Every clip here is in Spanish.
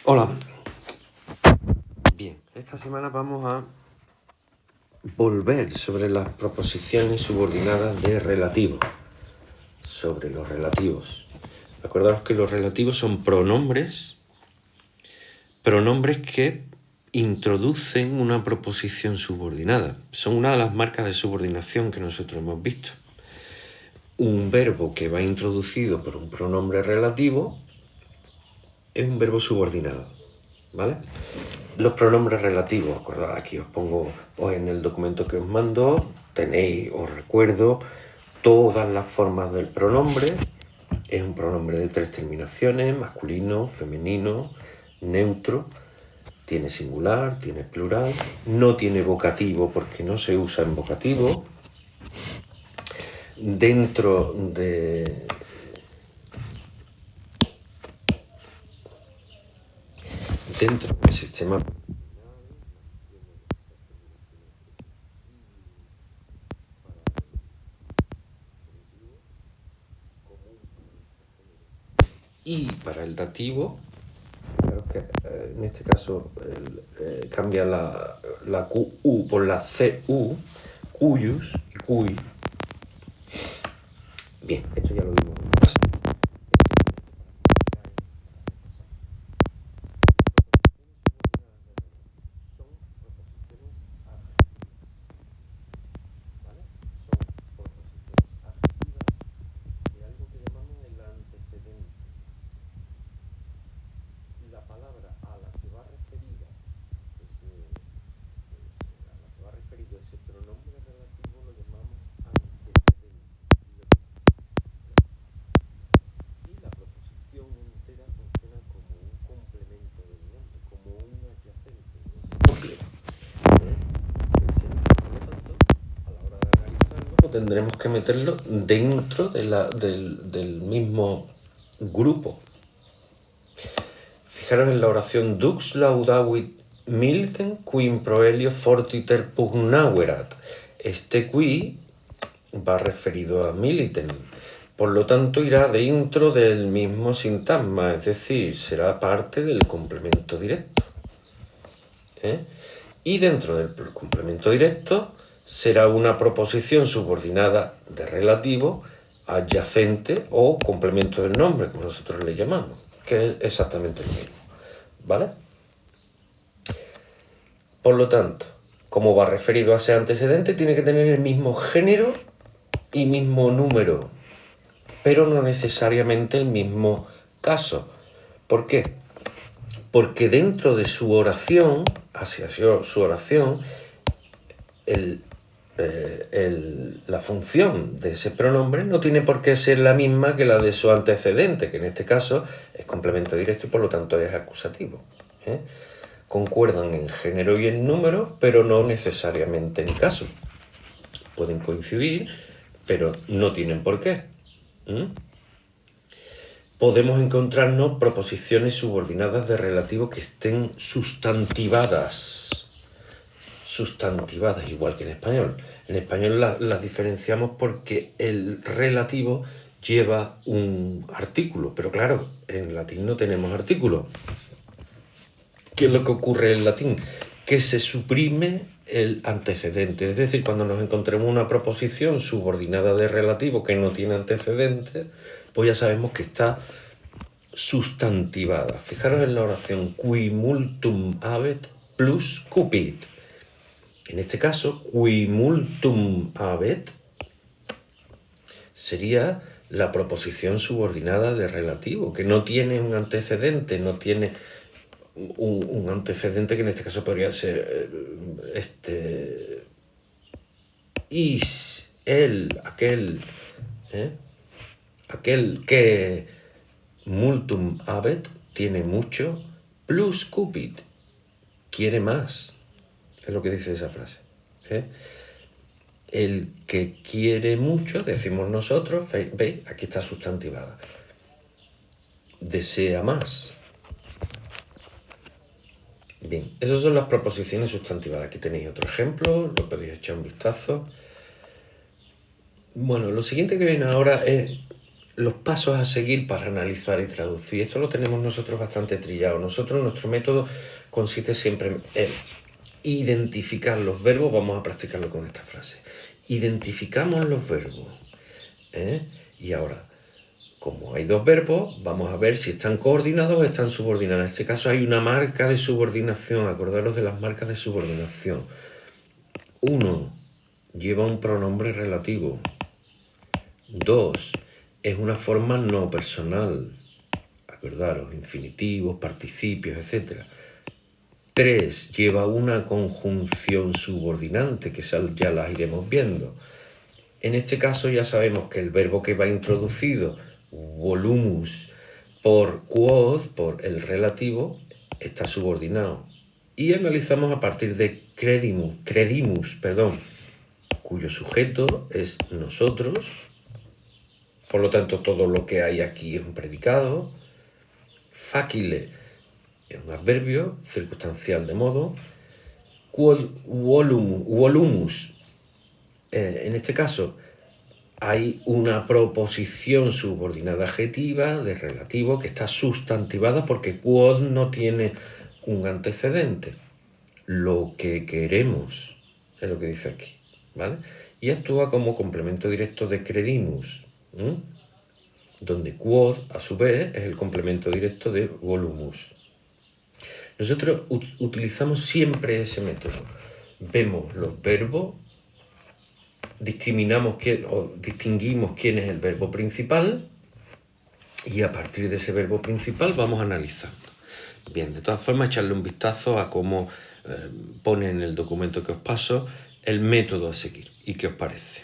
Hola. Bien, esta semana vamos a volver sobre las proposiciones subordinadas de relativo, sobre los relativos. Acordaos que los relativos son pronombres que introducen una proposición subordinada. Son una de las marcas de subordinación que nosotros hemos visto. Un verbo que va introducido por un pronombre relativo es un verbo subordinado, ¿vale? Los pronombres relativos, acordad, aquí os pongo en el documento que os mando, os recuerdo todas las formas del pronombre. Es un pronombre de 3 terminaciones, masculino, femenino, neutro. Tiene singular, tiene plural, no tiene vocativo porque no se usa en vocativo. Dentro del sistema y para el dativo, claro que en este caso cambia la QU por la CU, cuyus y cui. Bien, esto ya lo vimos en clase. La palabra a la que va referido ese pronombre relativo lo llamamos antecedente. Y la proposición entera funciona como un complemento del nombre, como un adyacente. Por lo tanto, a la hora de analizarlo, tendremos que meterlo dentro del mismo grupo. Fijaros en la oración Dux laudavit militen quim proelio fortiter pugnaverat. Este qui va referido a militen. Por lo tanto, irá dentro del mismo sintagma, es decir, será parte del complemento directo. Y dentro del complemento directo será una proposición subordinada de relativo, adyacente o complemento del nombre, como nosotros le llamamos, que es exactamente lo mismo, ¿vale? Por lo tanto, como va referido a ese antecedente, tiene que tener el mismo género y mismo número, pero no necesariamente el mismo caso. ¿Por qué? Porque dentro de su oración, hacia su oración, la función de ese pronombre no tiene por qué ser la misma que la de su antecedente, que en este caso es complemento directo y por lo tanto es acusativo. Concuerdan en género y en número, pero no necesariamente en caso. Pueden coincidir, pero no tienen por qué. Podemos encontrarnos proposiciones subordinadas de relativo que estén sustantivadas, igual que en español. En español las diferenciamos porque el relativo lleva un artículo, pero claro, en latín no tenemos artículo. ¿Qué es lo que ocurre en latín? Que se suprime el antecedente, es decir, cuando nos encontremos una proposición subordinada de relativo que no tiene antecedente, pues ya sabemos que está sustantivada. Fijaros en la oración qui multum habet plus cupit. En este caso, qui multum habet sería la proposición subordinada de relativo, que no tiene un antecedente, no tiene un antecedente que en este caso podría ser is, él, aquel que multum habet tiene mucho, plus cupid quiere más, es lo que dice esa frase. El que quiere mucho, decimos nosotros, ¿veis? Aquí está sustantivada. Desea más. Bien, esas son las proposiciones sustantivadas. Aquí tenéis otro ejemplo, lo podéis echar un vistazo. Bueno, lo siguiente que viene ahora es los pasos a seguir para analizar y traducir. Esto lo tenemos nosotros bastante trillado. Nuestro método consiste siempre en identificar los verbos. Vamos a practicarlo con esta frase. Identificamos los verbos. Y ahora, como hay dos verbos, vamos a ver si están coordinados o están subordinados. En este caso hay una marca de subordinación. Acordaros de las marcas de subordinación. Uno, lleva un pronombre relativo. 2, es una forma no personal. Acordaros, infinitivos, participios, etc. 3, lleva una conjunción subordinante, que ya las iremos viendo. En este caso ya sabemos que el verbo que va introducido, volumus, por quod, por el relativo, está subordinado. Y analizamos a partir de credimus, cuyo sujeto es nosotros. Por lo tanto, todo lo que hay aquí es un predicado. Facile es un adverbio circunstancial de modo. Volumus, en este caso, hay una proposición subordinada adjetiva de relativo que está sustantivada porque quod no tiene un antecedente. Lo que queremos es lo que dice aquí, ¿vale? Y actúa como complemento directo de credimus, donde quod, a su vez, es el complemento directo de volumus. Nosotros utilizamos siempre ese método. Vemos los verbos, distinguimos quién es el verbo principal y a partir de ese verbo principal vamos analizando. Bien, de todas formas, echarle un vistazo a cómo pone en el documento que os paso el método a seguir y qué os parece.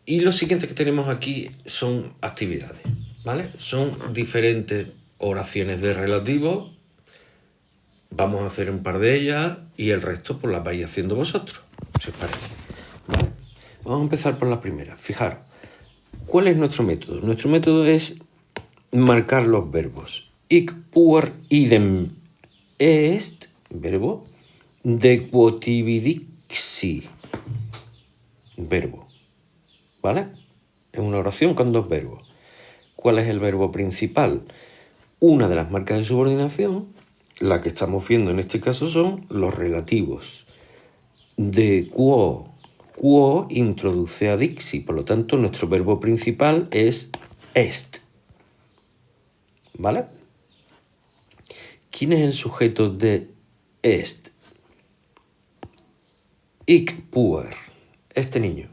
Y lo siguiente que tenemos aquí son actividades, ¿vale? Son diferentes oraciones de relativo. Vamos a hacer un par de ellas y el resto pues las vais haciendo vosotros, si os parece. ¿Vale? Vamos a empezar por la primera. Fijaros, ¿cuál es nuestro método? Nuestro método es marcar los verbos. Hic puer idem est, verbo, de quotividixi, verbo. ¿Vale? Es una oración con dos verbos. ¿Cuál es el verbo principal? Una de las marcas de subordinación, la que estamos viendo en este caso, son los relativos. De quo introduce a dixi, por lo tanto nuestro verbo principal es est. ¿Vale? ¿Quién es el sujeto de est? Hic puer, este niño.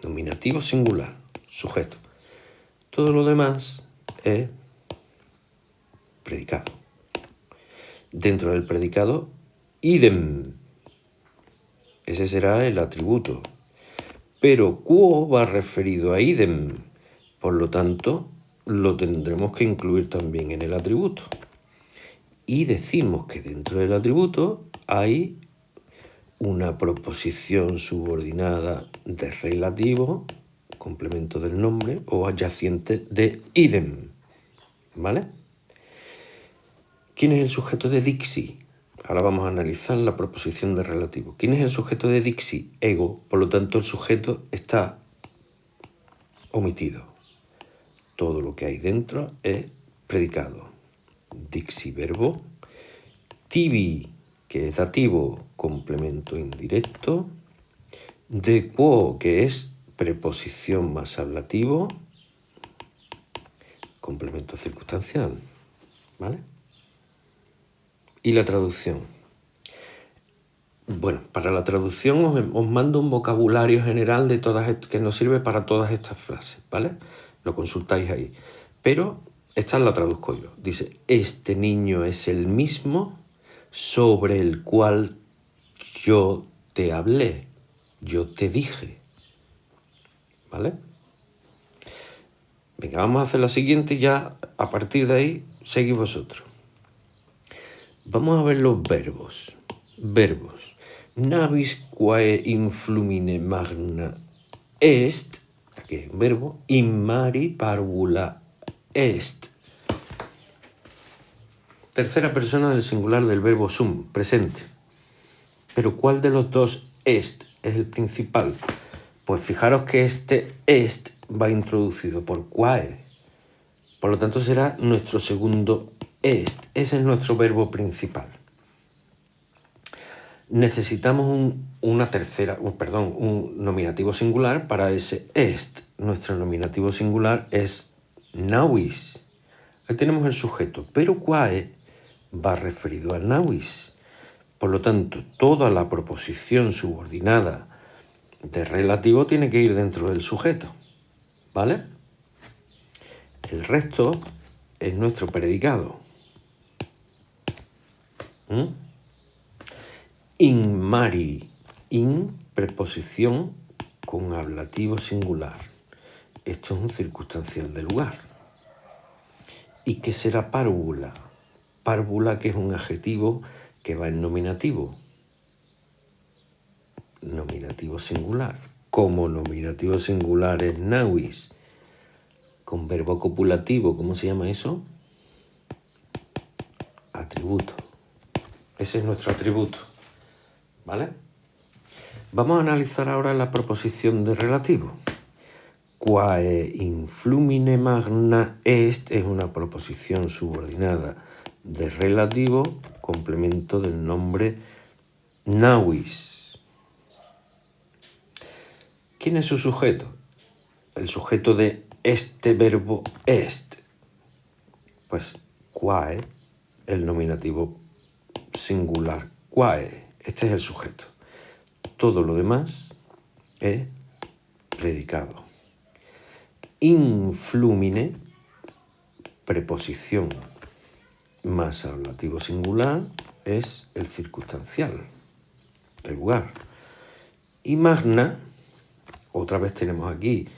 Nominativo singular, sujeto. Todo lo demás es predicado. Dentro del predicado, idem. Ese será el atributo. Pero quo va referido a idem. Por lo tanto, lo tendremos que incluir también en el atributo. Y decimos que dentro del atributo hay una proposición subordinada de relativo, complemento del nombre, o adyacente de idem. ¿Vale? ¿Quién es el sujeto de dixi? Ahora vamos a analizar la proposición de relativo. ¿Quién es el sujeto de dixi? Ego. Por lo tanto, el sujeto está omitido. Todo lo que hay dentro es predicado. Dixi, verbo. Tibi, que es dativo, complemento indirecto. De quo, que es preposición más ablativo, complemento circunstancial. ¿Vale? Y la traducción. Bueno, para la traducción os mando un vocabulario general de que nos sirve para todas estas frases, ¿vale? Lo consultáis ahí. Pero esta la traduzco yo. Dice, este niño es el mismo sobre el cual yo te hablé, yo te dije. ¿Vale? Venga, vamos a hacer la siguiente y ya a partir de ahí seguid vosotros. Vamos a ver los verbos. Verbos. Navis quae influmine magna est, aquí hay un verbo, in mari parvula est. Tercera persona del singular del verbo sum, presente. Pero ¿cuál de los dos est es el principal. Pues fijaros que este est va introducido por quae. Por lo tanto será nuestro segundo est. Ese es nuestro verbo principal. Necesitamos un nominativo singular para ese est. Nuestro nominativo singular es navis. Ahí tenemos el sujeto, pero quae va referido a navis. Por lo tanto, toda la proposición subordinada de relativo tiene que ir dentro del sujeto, ¿vale? El resto es nuestro predicado. In mari, in preposición con ablativo singular. Esto es un circunstancial de lugar. ¿Y qué será párvula? Párvula, que es un adjetivo que va en nominativo. Nominativo singular. Como nominativo singular es navis. Con verbo copulativo, ¿cómo se llama eso? Atributo. Ese es nuestro atributo, ¿vale? Vamos a analizar ahora la proposición de relativo. Quae in flumine magna est es una proposición subordinada de relativo, complemento del nombre navis. ¿Quién es su sujeto? El sujeto de este verbo est. Pues quae, el nominativo singular quae. Este es el sujeto. Todo lo demás es predicado. In flumine, preposición más ablativo singular, es el circunstancial, el lugar. Y magna, otra vez tenemos aquí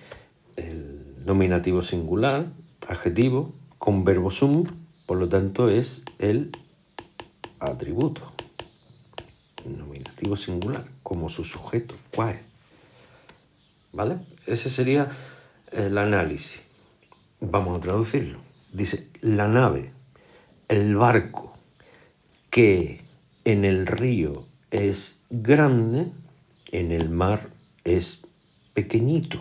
el nominativo singular, adjetivo, con verbo sum, por lo tanto es el atributo. Nominativo singular, como su sujeto, quae. ¿Vale? Ese sería el análisis. Vamos a traducirlo. Dice, la nave, el barco que en el río es grande, en el mar es pequeñito.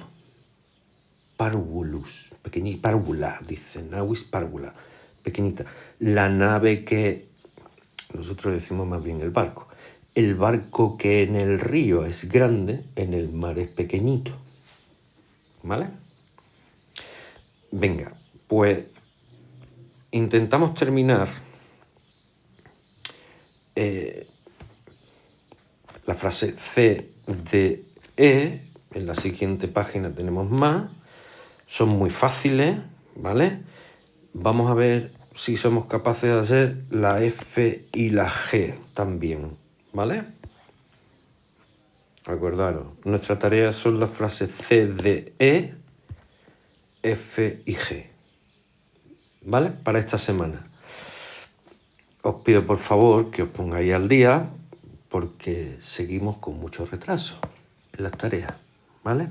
Parvulus, párvula, dice, navis párvula, pequeñita. La nave que, nosotros decimos más bien el barco que en el río es grande, en el mar es pequeñito. ¿Vale? Venga, pues intentamos terminar la frase C, D, E. En la siguiente página tenemos más. Son muy fáciles, ¿vale? Vamos a ver si somos capaces de hacer la F y la G también, ¿vale? Acordaros, nuestra tarea son las frases C, D, E, F y G, ¿vale? Para esta semana. Os pido por favor que os pongáis al día porque seguimos con mucho retraso en las tareas, ¿vale?